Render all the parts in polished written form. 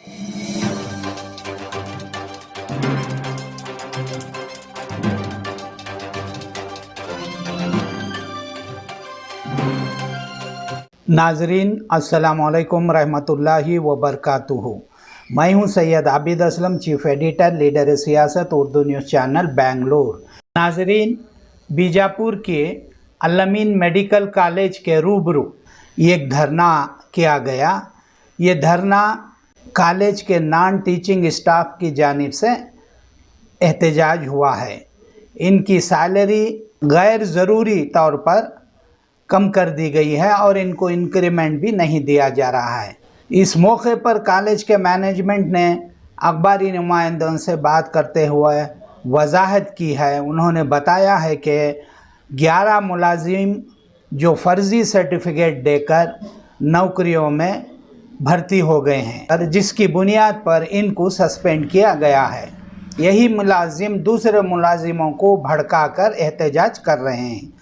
नाजरीन अस्सलामुअलैकुम रहमतुल्लाहि व बरकातुहू। मैं हूं Syed Abid Aslam, chief editor, leader सियासत, उर्दू न्यूज़ चैनल बेंगलोर। नाजरीन, बीजापुर के अल-अमीन मेडिकल कॉलेज के रूबरू एक धरना किया गया। ये धरना कॉलेज के नॉन टीचिंग स्टाफ की जानिब से एहतजाज हुआ है। इनकी सैलरी गैर ज़रूरी तौर पर कम कर दी गई है और इनको इंक्रीमेंट भी नहीं दिया जा रहा है। इस मौके पर कॉलेज के मैनेजमेंट ने अखबारी नुमाइंदों से बात करते हुए वजाहत की है। उन्होंने बताया है कि 11 मुलाजिम जो फ़र्ज़ी सर्टिफिकेट देकर नौकरियों में भर्ती हो गए हैं और जिसकी बुनियाद पर इनको सस्पेंड किया गया है। यही मुलाजिम दूसरे मुलाजिमों को भड़काकर एहतजाज कर रहे हैं।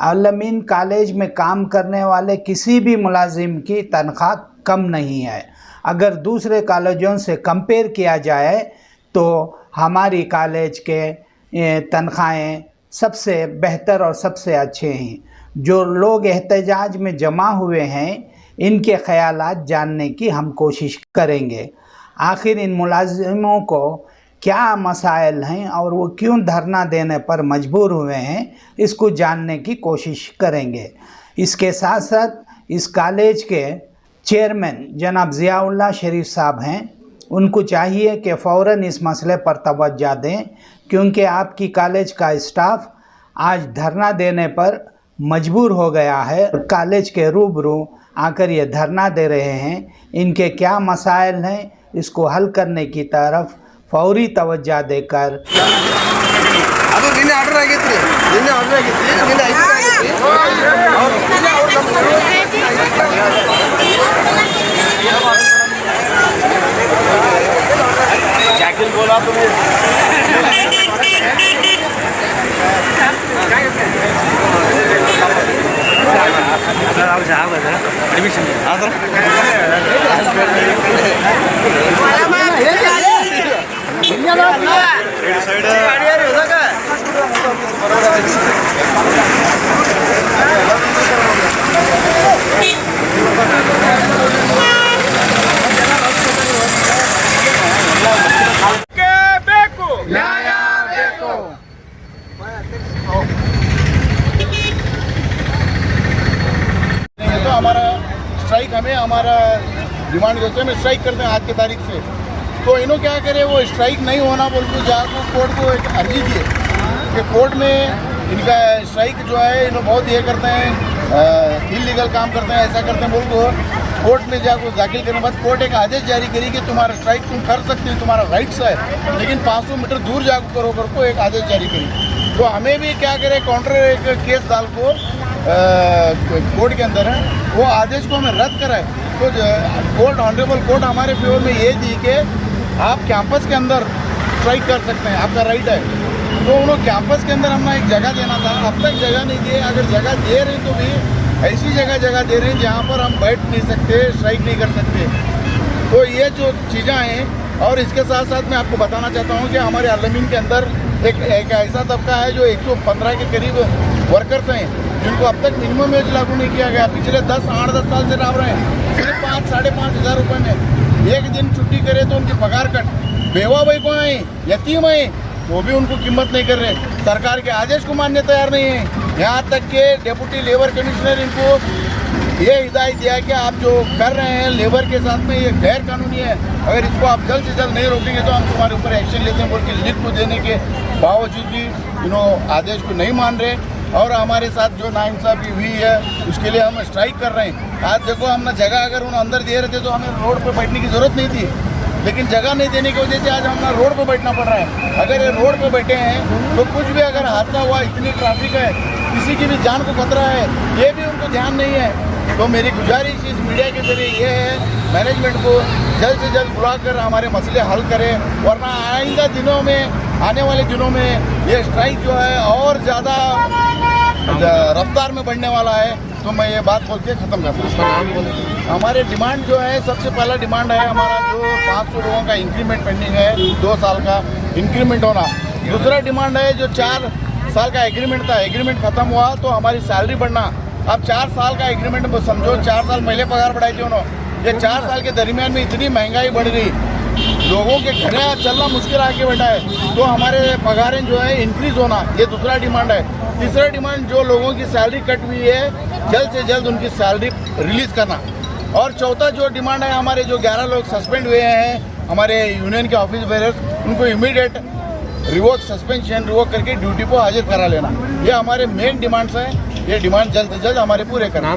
अल-अमीन कॉलेज में काम करने वाले किसी भी मुलाजिम की तनख्वाह कम नहीं है। अगर दूसरे कॉलेजों से कंपेयर किया जाए तो हमारी कॉलेज के तनख्वाहें सबसे बेहतर और सबसे अच्छे हैं। जो लोग एहतजाज में जमा हुए हैं, इनके ख़यालात जानने की हम कोशिश करेंगे। आखिर इन मुलाजिमों को क्या मसाइल हैं और वो क्यों धरना देने पर मजबूर हुए हैं, इसको जानने की कोशिश करेंगे। इसके साथ साथ इस कॉलेज के चेयरमैन जनाब ज़ियाउल्लाह शरीफ साहब हैं, उनको चाहिए कि फ़ौरन इस मसले पर तवज्जो दें, क्योंकि आपकी कॉलेज का स्टाफ आज धरना देने पर मजबूर हो गया है। कॉलेज के रूबरू आकर ये धरना दे रहे हैं। इनके क्या मसाइल हैं, इसको हल करने की तरफ फौरी तवज्जो देकर जैकिल बोला एडमिशन तो हमारा स्ट्राइक, हमारा डिमांड जैसे हम स्ट्राइक करते हैं आज की तारीख से, तो इन्हों क्या करे, वो स्ट्राइक नहीं होना बोल के जाकर कोर्ट को एक अर्जी दिए कि कोर्ट में इनका स्ट्राइक जो है इन्हों बहुत ये करते हैं, इलीगल काम करते हैं, ऐसा करते हैं बोल को कोर्ट में जाकर दाखिल करने के बाद कोर्ट एक आदेश जारी करी कि तुम्हारा स्ट्राइक तुम कर सकते हो, तुम्हारा राइट्स है, लेकिन 500 मीटर दूर जाकर करो को एक आदेश जारी करी। तो हमें भी क्या करें, काउंटर एक केस डाल को कोर्ट के अंदर है, वो आदेश को हमें रद्द कराए। तो कोर्ट, ऑनरेबल कोर्ट हमारे फेवर में ये दी कि आप कैंपस के अंदर स्ट्राइक कर सकते हैं, आपका राइट है। तो उन्होंने कैंपस के अंदर हमने एक जगह देना था, अब तक जगह नहीं दिए। अगर जगह दे रहे हैं तो भी ऐसी जगह दे रहे हैं जहाँ पर हम बैठ नहीं सकते, स्ट्राइक नहीं कर सकते। तो ये जो चीज़ें हैं, और इसके साथ साथ मैं आपको बताना चाहता हूँ कि हमारे अल-अमीन के अंदर एक ऐसा तबका है जो 115 के करीब वर्कर्स हैं, जिनको अब तक मिनिमम वेज लागू नहीं किया गया। पिछले 8-10 साल से रह रहे हैं, सिर्फ 5-5.5 हज़ार रुपये में एक दिन छुट्टी करे तो उनकी पगार कट। बेवा भाई को आए, यतीम आए, वो भी उनको कीमत नहीं कर रहे। सरकार के आदेश को मानने तैयार नहीं है। यहाँ तक के डिप्टी लेबर कमिश्नर इनको ये हिदायत दिया है कि आप जो कर रहे हैं लेबर के साथ में ये गैर कानूनी है, अगर इसको आप जल्द से जल्द नहीं रोकेंगे तो हम तुम्हारे ऊपर एक्शन लेते हैं बोल के लिख को देने के बावजूद भी आदेश को नहीं मान रहे। और हमारे साथ जो नाइंसाफ़ी हुई है उसके लिए हम स्ट्राइक कर रहे हैं। आज देखो, हमने जगह अगर उन्हें अंदर दे रहे थे तो हमें रोड पर बैठने की ज़रूरत नहीं थी, लेकिन जगह नहीं देने की वजह से आज हमें रोड पर बैठना पड़ रहा है। अगर ये रोड पर बैठे हैं तो कुछ भी अगर हादसा हुआ, इतनी ट्रैफिक है, किसी की भी जान को खतरा है, ये भी उनको ध्यान नहीं है। तो मेरी गुजारिश इस मीडिया के जरिए ये है, मैनेजमेंट को जल्द से जल्द बुलाकर हमारे मसले हल करें, वरना आइंदा दिनों में, आने वाले दिनों में ये स्ट्राइक जो है और ज़्यादा रफ्तार में बढ़ने वाला है। तो मैं ये बात बोल के ख़त्म करता हूँ। हमारे डिमांड जो है, सबसे पहला डिमांड है हमारा जो 500 लोगों का इंक्रीमेंट पेंडिंग है, 2 साल का इंक्रीमेंट होना। दूसरा डिमांड है जो 4 साल का एग्रीमेंट था, एग्रीमेंट खत्म हुआ तो हमारी सैलरी बढ़ना। अब 4 साल का एग्रीमेंट समझो, 4 साल पहले पगार बढ़ाई थी उन्होंने, ये 4 साल के दरमियान में इतनी महंगाई बढ़ गई, लोगों के घरे चलना मुश्किल आके बैठा है, तो हमारे पगारें जो है इंक्रीज होना, ये दूसरा डिमांड है। तीसरा डिमांड जो लोगों की सैलरी कट हुई है, जल्द से जल्द उनकी सैलरी रिलीज करना। और चौथा जो डिमांड है, हमारे जो 11 लोग सस्पेंड हुए हैं हमारे यूनियन के ऑफिस बेरर्स, उनको इमीडिएट रिवोक सस्पेंशन रिवोक करके ड्यूटी पर हाजिर करा लेना। ये हमारे मेन डिमांड्स हैं, ये डिमांड जल्द से जल्द हमारे पूरे करना।